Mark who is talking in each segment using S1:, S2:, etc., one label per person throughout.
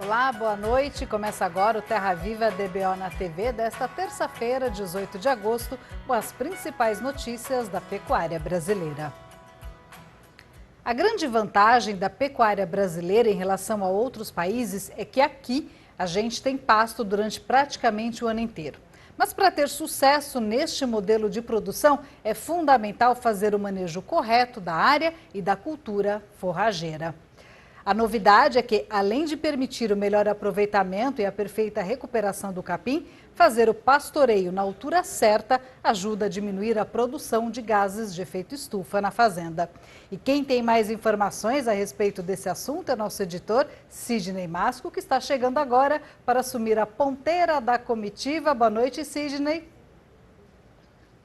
S1: Olá, boa noite. Começa agora o Terra Viva DBO na TV desta terça-feira, 18 de agosto, com as principais notícias da pecuária brasileira. A grande vantagem da pecuária brasileira em relação a outros países é que aqui a gente tem pasto durante praticamente o ano inteiro. Mas para ter sucesso neste modelo de produção, é fundamental fazer o manejo correto da área e da cultura forrageira. A novidade é que, além de permitir o melhor aproveitamento e a perfeita recuperação do capim, fazer o pastoreio na altura certa ajuda a diminuir a produção de gases de efeito estufa na fazenda. E quem tem mais informações a respeito desse assunto é nosso editor Sidney Masco, que está chegando agora para assumir a ponteira da comitiva. Boa noite, Sidney.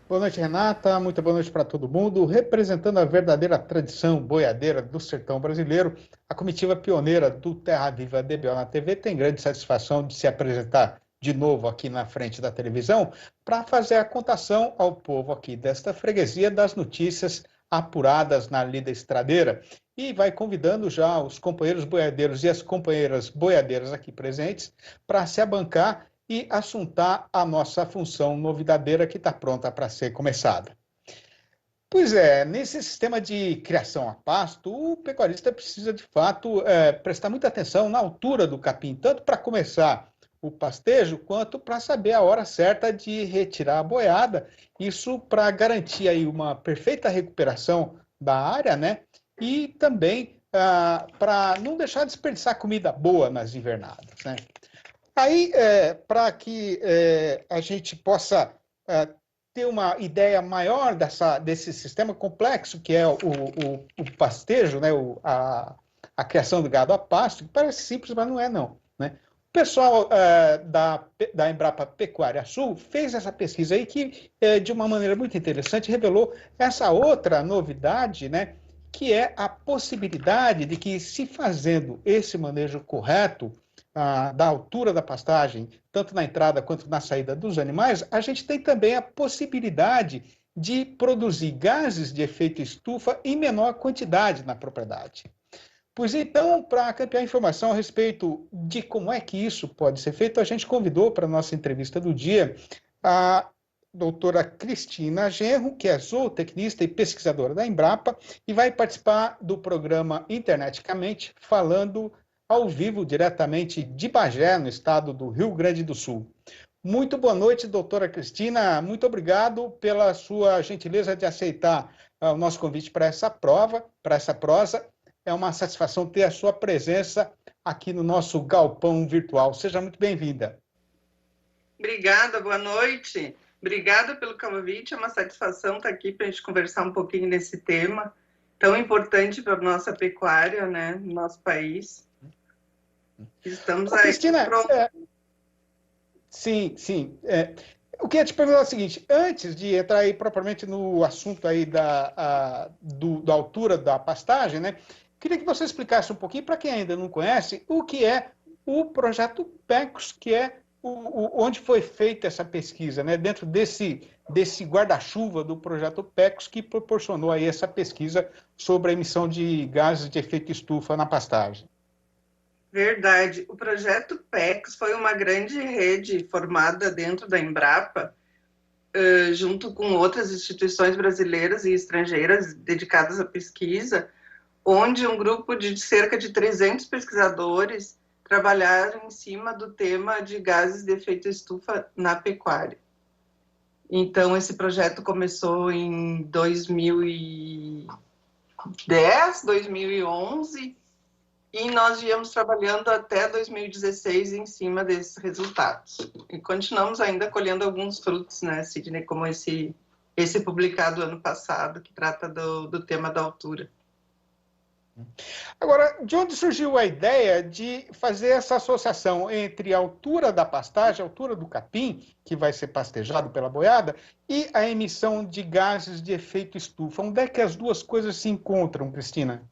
S2: Boa noite, Renata. Muito boa noite para todo mundo. Representando a verdadeira tradição boiadeira do sertão brasileiro, a comitiva pioneira do Terra Viva DBO na TV tem grande satisfação de se apresentar de novo aqui na frente da televisão para fazer a contação ao povo aqui desta freguesia das notícias apuradas na lida estradeira. E vai convidando já os companheiros boiadeiros e as companheiras boiadeiras aqui presentes para se abancar e assuntar a nossa função novidadeira que está pronta para ser começada. Pois é, nesse sistema de criação a pasto, o pecuarista precisa, de fato, prestar muita atenção na altura do capim, tanto para começar o pastejo, quanto para saber a hora certa de retirar a boiada, isso para garantir aí uma perfeita recuperação da área, né? E também para não deixar de desperdiçar comida boa nas invernadas, né? Aí, para que a gente possa ter uma ideia maior desse sistema complexo que é o pastejo, né, a criação do gado a pasto, que parece simples, mas não é não, né? O pessoal da Embrapa Pecuária Sul fez essa pesquisa aí que, de uma maneira muito interessante, revelou essa outra novidade, né, que é a possibilidade de que, se fazendo esse manejo correto, da altura da pastagem, tanto na entrada quanto na saída dos animais, a gente tem também a possibilidade de produzir gases de efeito estufa em menor quantidade na propriedade. Pois então, para campear informação a respeito de como é que isso pode ser feito, a gente convidou para a nossa entrevista do dia a doutora Cristina Genro, que é zootecnista e pesquisadora da Embrapa, e vai participar do programa Interneticamente, falando ao vivo, diretamente de Bagé, no estado do Rio Grande do Sul. Muito boa noite, doutora Cristina. Muito obrigado pela sua gentileza de aceitar o nosso convite para essa prova, para essa prosa. É uma satisfação ter a sua presença aqui no nosso galpão virtual. Seja muito bem-vinda.
S3: Obrigada, boa noite. Obrigada pelo convite. É uma satisfação estar aqui para a gente conversar um pouquinho nesse tema tão importante para a nossa pecuária, né, no nosso país. Estamos aí.
S2: Cristina, sim. Eu queria te perguntar o seguinte: antes de entrar aí propriamente no assunto aí da altura da pastagem, né? Queria que você explicasse um pouquinho, para quem ainda não conhece, o que é o projeto PECOS, que é onde foi feita essa pesquisa, né? Dentro desse guarda-chuva do projeto PECOS, que proporcionou aí essa pesquisa sobre a emissão de gases de efeito estufa na pastagem.
S3: Verdade. O projeto PECOS foi uma grande rede formada dentro da Embrapa, junto com outras instituições brasileiras e estrangeiras dedicadas à pesquisa, onde um grupo de cerca de 300 pesquisadores trabalharam em cima do tema de gases de efeito estufa na pecuária. Então, esse projeto começou em 2010, 2011, e nós viemos trabalhando até 2016 em cima desses resultados. E continuamos ainda colhendo alguns frutos, né, Sidney, como esse publicado ano passado, que trata do tema da altura.
S2: Agora, de onde surgiu a ideia de fazer essa associação entre a altura da pastagem, a altura do capim, que vai ser pastejado pela boiada, e a emissão de gases de efeito estufa? Onde é que as duas coisas se encontram, Cristina?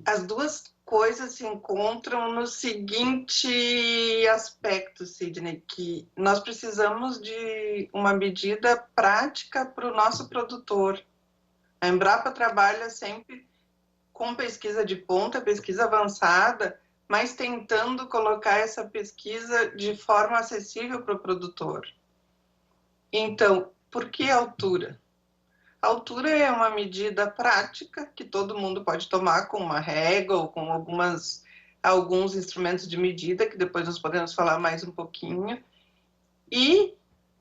S3: As duas coisas se encontram no seguinte aspecto, Sidney, que nós precisamos de uma medida prática para o nosso produtor. A Embrapa trabalha sempre com pesquisa de ponta, pesquisa avançada, mas tentando colocar essa pesquisa de forma acessível para o produtor. Então, por que altura? A altura é uma medida prática que todo mundo pode tomar com uma régua ou com alguns instrumentos de medida, que depois nós podemos falar mais um pouquinho. E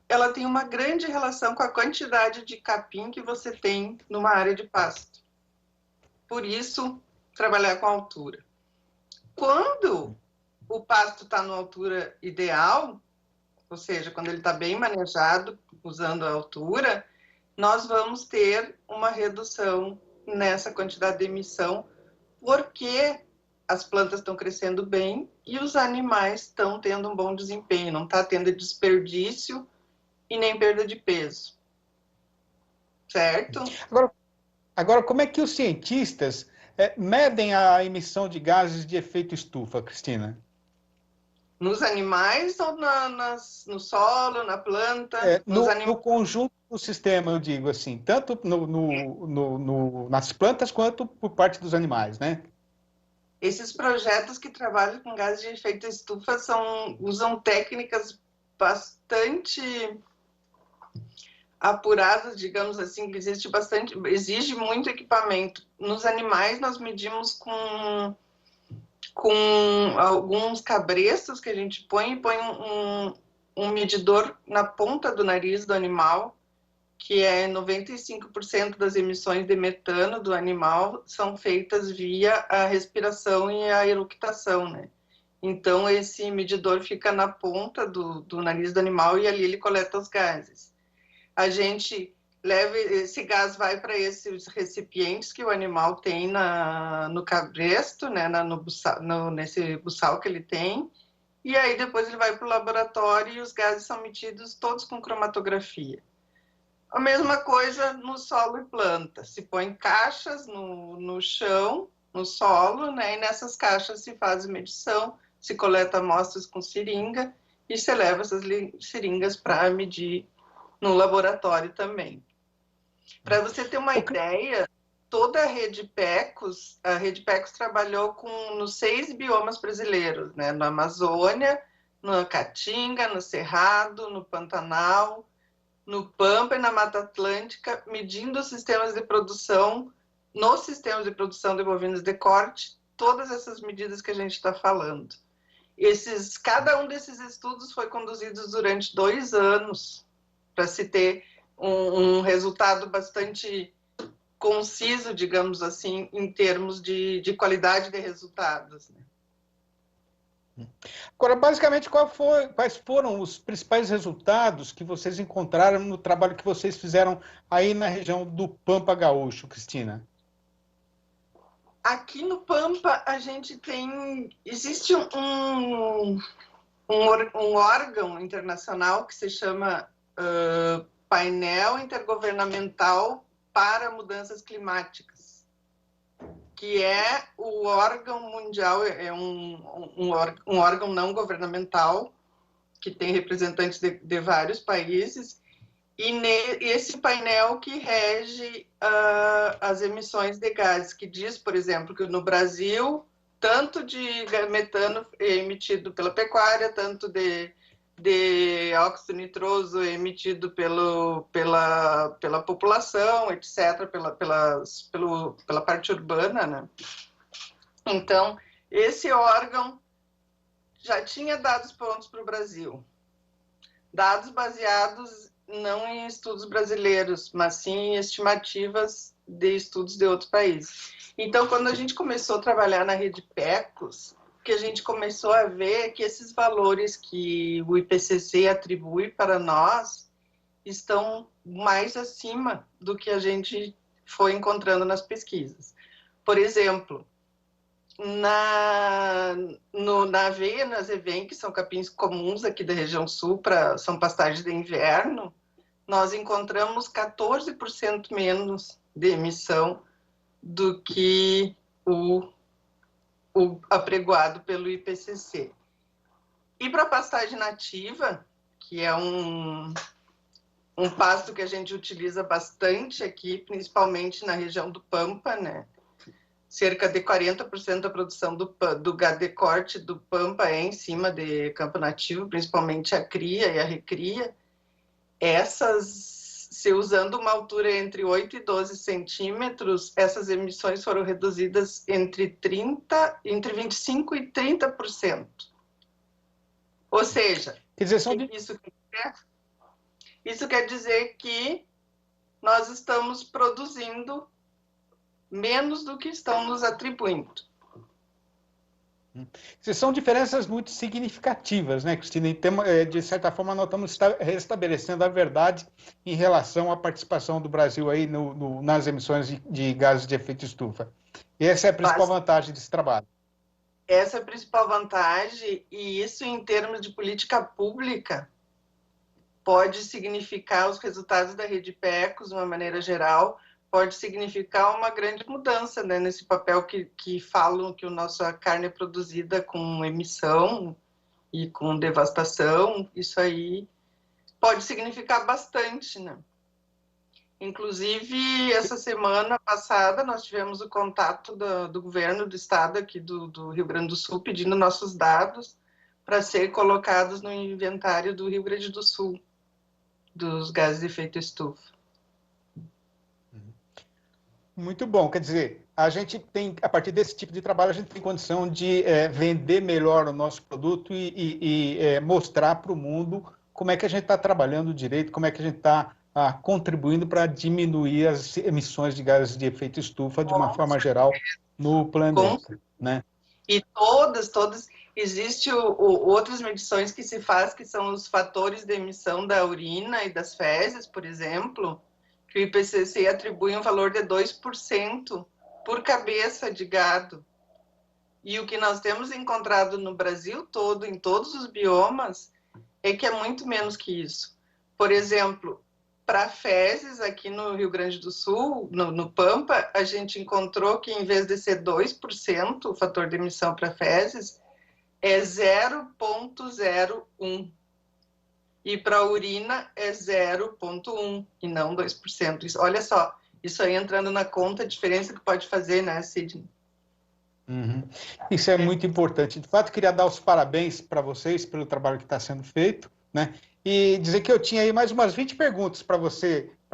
S3: ela tem uma grande relação com a quantidade de capim que você tem numa área de pasto. Por isso, trabalhar com altura. Quando o pasto está na altura ideal, ou seja, quando ele está bem manejado, usando a altura, nós vamos ter uma redução nessa quantidade de emissão, porque as plantas estão crescendo bem e os animais estão tendo um bom desempenho, não está tendo desperdício e nem perda de peso. Certo?
S2: Agora, como é que os cientistas medem a emissão de gases de efeito estufa, Cristina?
S3: Nos animais ou no solo, na planta?
S2: No conjunto do sistema, eu digo assim, tanto nas plantas quanto por parte dos animais, né?
S3: Esses projetos que trabalham com gases de efeito estufa usam técnicas bastante apuradas, digamos assim, que exige muito equipamento. Nos animais, nós medimos com alguns cabrestos que a gente põe um medidor na ponta do nariz do animal, que é 95% das emissões de metano do animal são feitas via a respiração e a eructação, né? Então, esse medidor fica na ponta do nariz do animal e ali ele coleta os gases. A gente leva, esse gás vai para esses recipientes que o animal tem no cabresto, né, nesse buçal que ele tem, e aí depois ele vai para o laboratório e os gases são medidos todos com cromatografia. A mesma coisa no solo e planta, se põe caixas no chão, no solo, né, e nessas caixas se faz medição, se coleta amostras com seringa e se leva essas seringas para medir no laboratório também. Para você ter uma ideia, toda a Rede PECOS trabalhou nos 6 biomas brasileiros, né? Na Amazônia, na Caatinga, no Cerrado, no Pantanal, no Pampa e na Mata Atlântica, medindo os sistemas de produção, nos sistemas de produção de bovinos de corte, todas essas medidas que a gente está falando. Cada um desses estudos foi conduzido durante 2 anos, para se ter um resultado bastante conciso, digamos assim, em termos de qualidade de resultados. Né?
S2: Agora, basicamente, quais foram os principais resultados que vocês encontraram no trabalho que vocês fizeram aí na região do Pampa Gaúcho, Cristina?
S3: Aqui no Pampa, a gente existe um órgão internacional que se chama Painel Intergovernamental para Mudanças Climáticas, que é o órgão mundial, é um órgão não governamental, que tem representantes de vários países, e esse painel que rege as emissões de gases, que diz, por exemplo, que no Brasil, tanto de metano é emitido pela pecuária, tanto de óxido nitroso emitido pela população, etc., pela parte urbana, né? Então, esse órgão já tinha dados prontos para o Brasil. Dados baseados não em estudos brasileiros, mas sim em estimativas de estudos de outros países. Então, quando a gente começou a trabalhar na rede PECOS, que a gente começou a ver que esses valores que o IPCC atribui para nós estão mais acima do que a gente foi encontrando nas pesquisas. Por exemplo, na aveia, na azevém, que são capins comuns aqui da região sul, são pastagens de inverno, nós encontramos 14% menos de emissão do que o apregoado pelo IPCC. E para a pastagem nativa, que é um pasto que a gente utiliza bastante aqui, principalmente na região do Pampa, né? cerca de 40% da produção do gado de corte do Pampa é em cima de campo nativo, principalmente a cria e a recria. Se usando uma altura entre 8 e 12 centímetros, essas emissões foram reduzidas entre 25% e 30%. Ou seja, isso quer dizer que nós estamos produzindo menos do que estão nos atribuindo.
S2: São diferenças muito significativas, né, Cristina? De certa forma, nós estamos restabelecendo a verdade em relação à participação do Brasil aí nas emissões de gases de efeito estufa. Essa é a principal vantagem desse trabalho.
S3: Essa é a principal vantagem, e isso, em termos de política pública, pode significar os resultados da rede PECOS, de uma maneira geral, pode significar uma grande mudança, né, nesse papel que falam que a nossa carne é produzida com emissão e com devastação. Isso aí pode significar bastante, né? Inclusive, essa semana passada, nós tivemos o contato do governo do estado aqui do Rio Grande do Sul, pedindo nossos dados para ser colocados no inventário do Rio Grande do Sul, dos gases de efeito estufa.
S2: Muito bom, quer dizer, a gente tem, a partir desse tipo de trabalho, a gente tem condição de vender melhor o nosso produto e mostrar para o mundo como é que a gente está trabalhando direito, como é que a gente está contribuindo para diminuir as emissões de gases de efeito estufa de uma forma geral no planeta, né?
S3: E todas, existem outras medições que se faz, que são os fatores de emissão da urina e das fezes, por exemplo, que o IPCC atribui um valor de 2% por cabeça de gado. E o que nós temos encontrado no Brasil todo, em todos os biomas, é que é muito menos que isso. Por exemplo, para fezes, aqui no Rio Grande do Sul, no Pampa, a gente encontrou que, em vez de ser 2%, o fator de emissão para fezes, é 0,01%. E para a urina é 0,1% e não 2%. Isso, olha só, isso aí entrando na conta, a diferença que pode fazer, né, Sidney?
S2: Uhum. Isso é muito importante. De fato, queria dar os parabéns para vocês pelo trabalho que está sendo feito, né? E dizer que eu tinha aí mais umas 20 perguntas para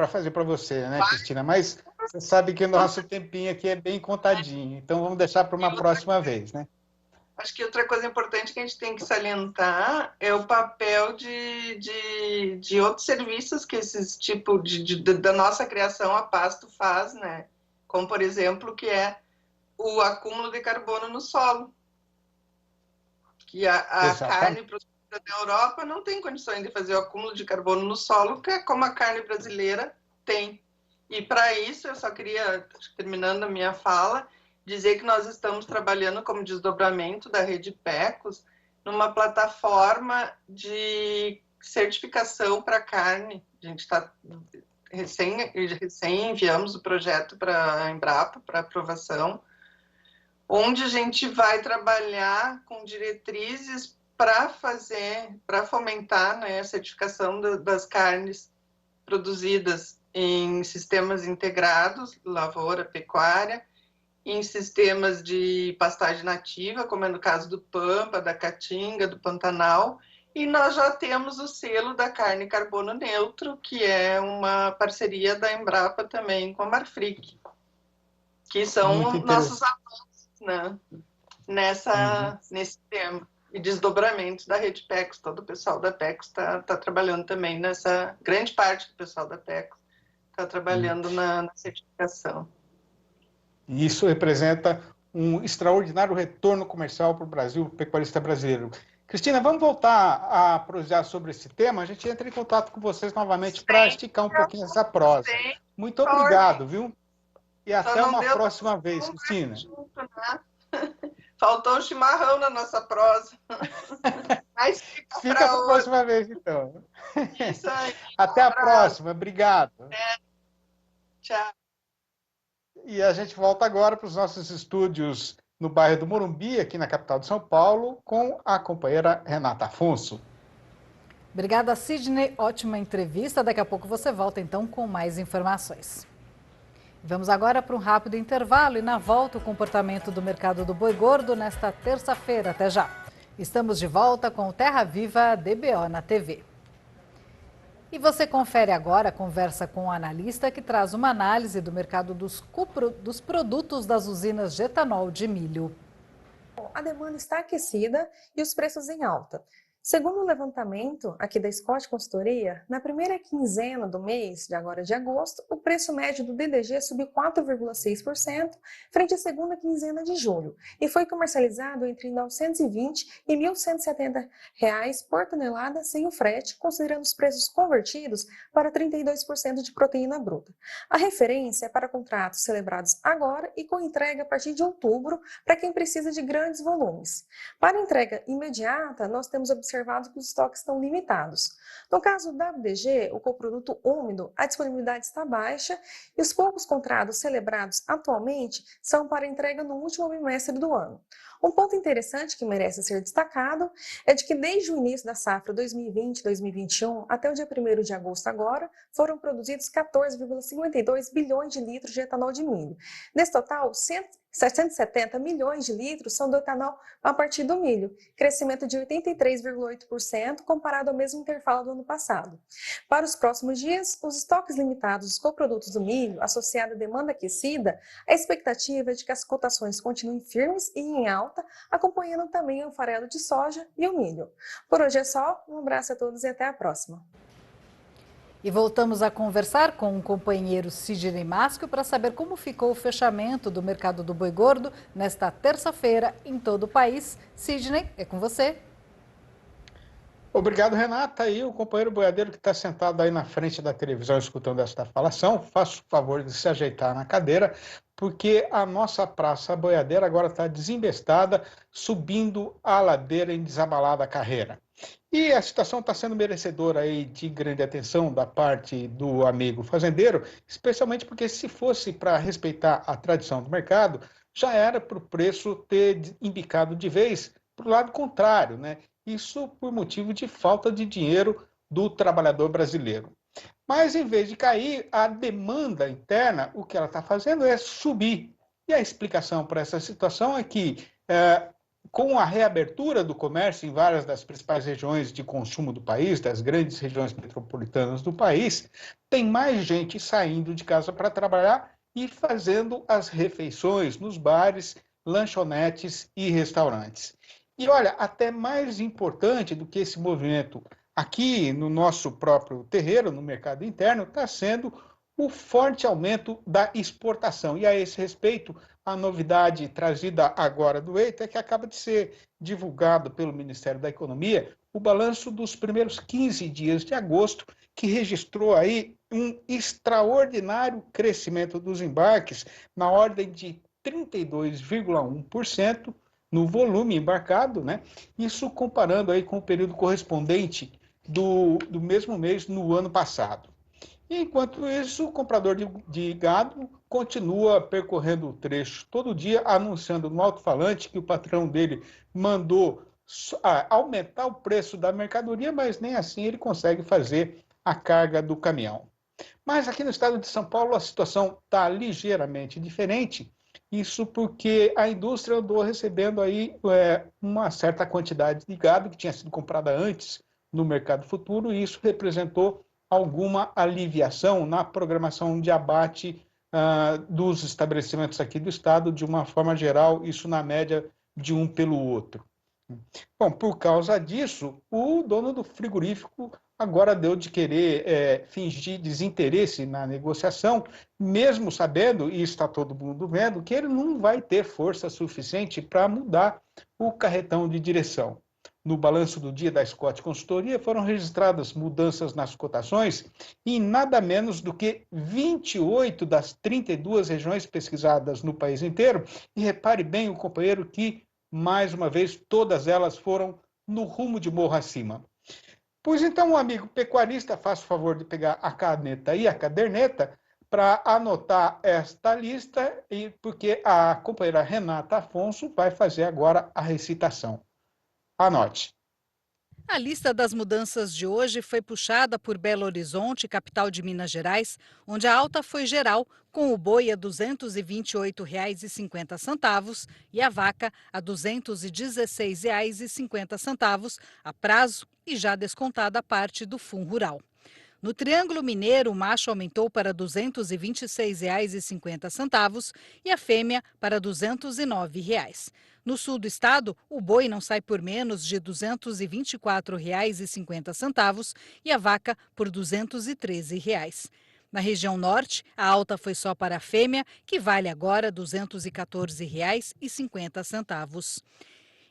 S2: fazer para você, né, Cristina? Mas você sabe que o nosso tempinho aqui é bem contadinho, então vamos deixar para uma próxima vez, né?
S3: Acho que outra coisa importante que a gente tem que salientar é o papel de outros serviços que esses tipo da nossa criação a pasto faz, né? Como, por exemplo, que é o acúmulo de carbono no solo. Que a carne produzida na Europa não tem condições de fazer o acúmulo de carbono no solo, que é como a carne brasileira tem. E para isso, eu só queria, terminando a minha fala, dizer que nós estamos trabalhando como desdobramento da rede PECOS numa plataforma de certificação para carne. A gente está recém enviamos o projeto para a Embrapa para aprovação, onde a gente vai trabalhar com diretrizes para fomentar, né, a certificação das carnes produzidas em sistemas integrados, lavoura, pecuária, em sistemas de pastagem nativa, como é no caso do Pampa, da Caatinga, do Pantanal, e nós já temos o selo da carne carbono neutro, que é uma parceria da Embrapa também com a Marfrig, que são nossos avanços, né, nesse tema. E desdobramento da rede PECOS, todo o pessoal da PECOS está trabalhando também nessa, grande parte do pessoal da PECOS está trabalhando na certificação.
S2: Isso representa um extraordinário retorno comercial para o Brasil, para o pecuarista brasileiro. Cristina, vamos voltar a prosear sobre esse tema? A gente entra em contato com vocês novamente para esticar um pouquinho essa prosa. Muito obrigado, viu? E até uma próxima vez, Cristina.
S3: Faltou um chimarrão na nossa prosa. Mas
S2: fica para a próxima vez, então.
S3: Isso aí.
S2: Até a próxima. Obrigado.
S3: Tchau.
S2: E a gente volta agora para os nossos estúdios no bairro do Morumbi, aqui na capital de São Paulo, com a companheira Renata Afonso.
S1: Obrigada, Sidney. Ótima entrevista. Daqui a pouco você volta, então, com mais informações. Vamos agora para um rápido intervalo e na volta o comportamento do mercado do boi gordo nesta terça-feira. Até já. Estamos de volta com o Terra Viva DBO na TV. E você confere agora a conversa com o analista que traz uma análise do mercado dos produtos das usinas de etanol de milho.
S4: A demanda está aquecida e os preços em alta. Segundo o levantamento aqui da Scott Consultoria, na primeira quinzena do mês de agora de agosto, o preço médio do DDG subiu 4,6% frente à segunda quinzena de julho e foi comercializado entre R$ 920 e R$ 1.170 por tonelada sem o frete, considerando os preços convertidos para 32% de proteína bruta. A referência é para contratos celebrados agora e com entrega a partir de outubro para quem precisa de grandes volumes. Para entrega imediata, nós temos observado que os estoques estão limitados. No caso do WDG, o coproduto úmido, a disponibilidade está baixa e os poucos contratos celebrados atualmente são para entrega no último bimestre do ano. Um ponto interessante que merece ser destacado é de que desde o início da safra 2020-2021 até o dia 1º de agosto agora, foram produzidos 14,52 bilhões de litros de etanol de milho. Desse total, 770 milhões de litros são do etanol a partir do milho, crescimento de 83,8% comparado ao mesmo intervalo do ano passado. Para os próximos dias, os estoques limitados dos coprodutos do milho, associado à demanda aquecida, a expectativa é de que as cotações continuem firmes e em alta, acompanhando também o farelo de soja e o milho. Por hoje é só, um abraço a todos e até a próxima.
S1: E voltamos a conversar com o companheiro Sidney Masco para saber como ficou o fechamento do mercado do boi gordo nesta terça-feira em todo o país. Sidney, é com você.
S2: Obrigado, Renata. E o companheiro boiadeiro que está sentado aí na frente da televisão escutando esta falação, faça o favor de se ajeitar na cadeira, porque a nossa praça boiadeira agora está desembestada, subindo a ladeira em desabalada carreira. E a situação está sendo merecedora aí de grande atenção da parte do amigo fazendeiro, especialmente porque se fosse para respeitar a tradição do mercado, já era para o preço ter embicado de vez para o lado contrário, né? Isso por motivo de falta de dinheiro do trabalhador brasileiro. Mas em vez de cair, a demanda interna, o que ela está fazendo é subir. E a explicação para essa situação é que com a reabertura do comércio em várias das principais regiões de consumo do país, das grandes regiões metropolitanas do país, tem mais gente saindo de casa para trabalhar e fazendo as refeições nos bares, lanchonetes e restaurantes. E olha, até mais importante do que esse movimento aqui no nosso próprio terreiro, no mercado interno, está sendo o forte aumento da exportação. E a esse respeito, a novidade trazida agora do EITA é que acaba de ser divulgado pelo Ministério da Economia o balanço dos primeiros 15 dias de agosto, que registrou aí um extraordinário crescimento dos embarques na ordem de 32,1% no volume embarcado, né? Isso comparando aí com o período correspondente do mesmo mês no ano passado. Enquanto isso, o comprador de gado continua percorrendo o trecho todo dia, anunciando no alto-falante que o patrão dele mandou aumentar o preço da mercadoria, mas nem assim ele consegue fazer a carga do caminhão. Mas aqui no estado de São Paulo a situação está ligeiramente diferente, isso porque a indústria andou recebendo aí uma certa quantidade de gado que tinha sido comprada antes no mercado futuro, e isso representou alguma aliviação na programação de abate dos estabelecimentos aqui do estado, de uma forma geral, isso na média de um pelo outro. Bom, por causa disso, o dono do frigorífico agora deu de querer fingir desinteresse na negociação, mesmo sabendo, e está todo mundo vendo, que ele não vai ter força suficiente para mudar o carretão de direção. No balanço do dia da Scott Consultoria, foram registradas mudanças nas cotações em nada menos do que 28 das 32 regiões pesquisadas no país inteiro. E repare bem, o companheiro, que, mais uma vez, todas elas foram no rumo de morro acima. Pois então, amigo pecuarista, faça o favor de pegar a caneta e a caderneta para anotar esta lista, porque a companheira Renata Afonso vai fazer agora a recitação. Anote.
S1: A lista das mudanças de hoje foi puxada por Belo Horizonte, capital de Minas Gerais, onde a alta foi geral, com o boi a R$ 228,50 e a vaca a R$ 216,50 a prazo e já descontada a parte do Fundo Rural. No Triângulo Mineiro, o macho aumentou para R$ 226,50 e a fêmea para R$ 209. No sul do estado, o boi não sai por menos de R$ 224,50 e a vaca por R$ 213. Na região norte, a alta foi só para a fêmea, que vale agora R$ 214,50.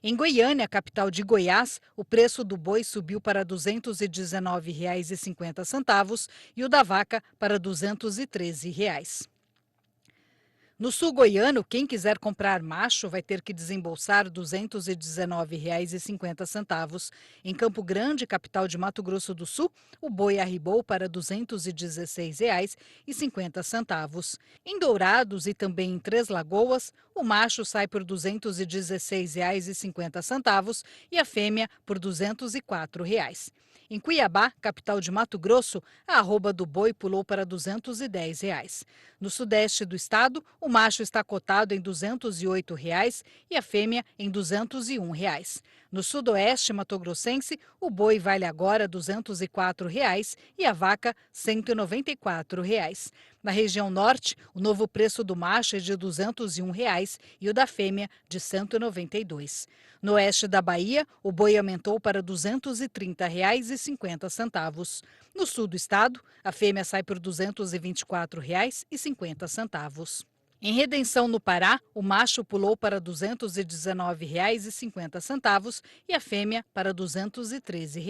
S1: Em Goiânia, capital de Goiás, o preço do boi subiu para R$ 219,50 e o da vaca para R$ 213. No sul goiano, quem quiser comprar macho vai ter que desembolsar R$ 219,50. Em Campo Grande, capital de Mato Grosso do Sul, o boi arribou para R$ 216,50. Em Dourados e também em Três Lagoas, o macho sai por R$ 216,50 e a fêmea por R$ 204. Em Cuiabá, capital de Mato Grosso, a arroba do boi pulou para R$ 210. No sudeste do estado, o macho está cotado em R$ 208 e a fêmea em R$ 201. No sudoeste matogrossense, o boi vale agora R$ 204 e a vaca R$ 194. Na região norte, o novo preço do macho é de R$ 201 e o da fêmea de R$ 192. No oeste da Bahia, o boi aumentou para R$ 230,50. No sul do estado, a fêmea sai por R$ 224,50. Em Redenção, no Pará, o macho pulou para R$ 219,50 e a fêmea para R$ 213.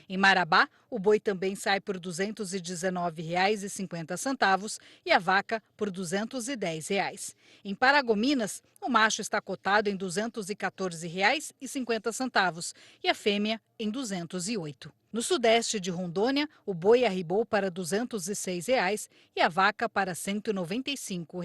S1: Em Marabá, o boi também sai por R$ 219,50 e a vaca por R$ 210. Em Paragominas, o macho está cotado em R$ 214,50 e a fêmea em R$ 208. No sudeste de Rondônia, o boi arribou para R$ 206 e a vaca para R$ 195.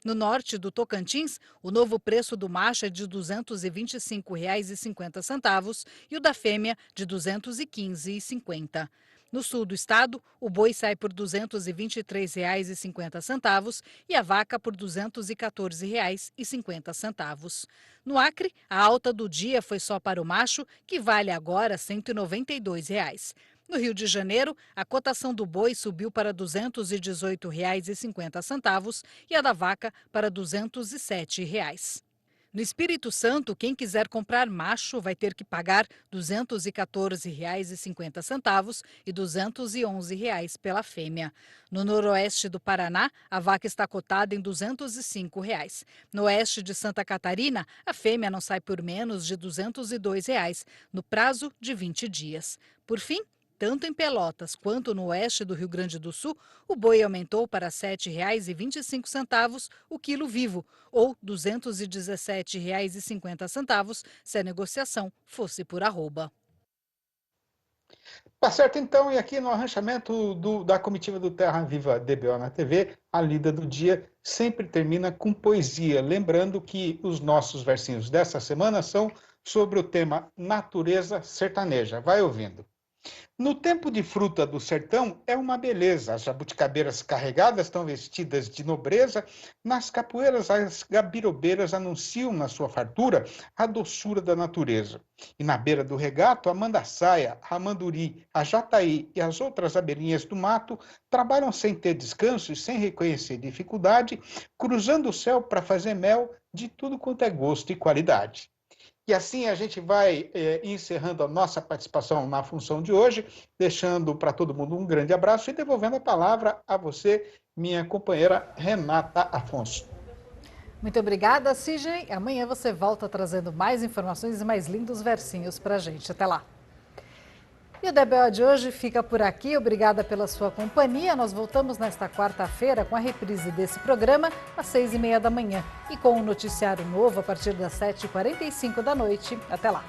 S1: No norte do Tocantins, o novo preço do macho é de R$ 225,50 e o da fêmea de R$ 215,50. No sul do estado, o boi sai por R$ 223,50 e a vaca por R$ 214,50. No Acre, a alta do dia foi só para o macho, que vale agora R$ 192. No Rio de Janeiro, a cotação do boi subiu para R$ 218,50 e a da vaca para R$ 207. No Espírito Santo, quem quiser comprar macho vai ter que pagar R$ 214,50 e R$ 211 pela fêmea. No noroeste do Paraná, a vaca está cotada em R$ 205. No oeste de Santa Catarina, a fêmea não sai por menos de R$ 202 no prazo de 20 dias. Por fim, tanto em Pelotas quanto no oeste do Rio Grande do Sul, o boi aumentou para R$ 7,25 o quilo vivo, ou R$ 217,50 se a negociação fosse por arroba.
S2: Tá certo, então, e aqui no arranchamento da comitiva do Terra Viva DBO na TV, a lida do dia sempre termina com poesia. Lembrando que os nossos versinhos dessa semana são sobre o tema natureza sertaneja. Vai ouvindo. No tempo de fruta do sertão é uma beleza, as jabuticabeiras carregadas estão vestidas de nobreza, nas capoeiras as gabirobeiras anunciam na sua fartura a doçura da natureza. E na beira do regato a mandaçaia, a manduri, a jataí e as outras abelhinhas do mato trabalham sem ter descanso e sem reconhecer dificuldade, cruzando o céu para fazer mel de tudo quanto é gosto e qualidade. E assim a gente vai encerrando a nossa participação na função de hoje, deixando para todo mundo um grande abraço e devolvendo a palavra a você, minha companheira Renata Afonso.
S1: Muito obrigada, Sidney. Amanhã você volta trazendo mais informações e mais lindos versinhos para a gente. Até lá. E o DBO de hoje fica por aqui. Obrigada pela sua companhia. Nós voltamos nesta quarta-feira com a reprise desse programa às 6h30 da manhã e com um noticiário novo a partir das 7h45 da noite. Até lá.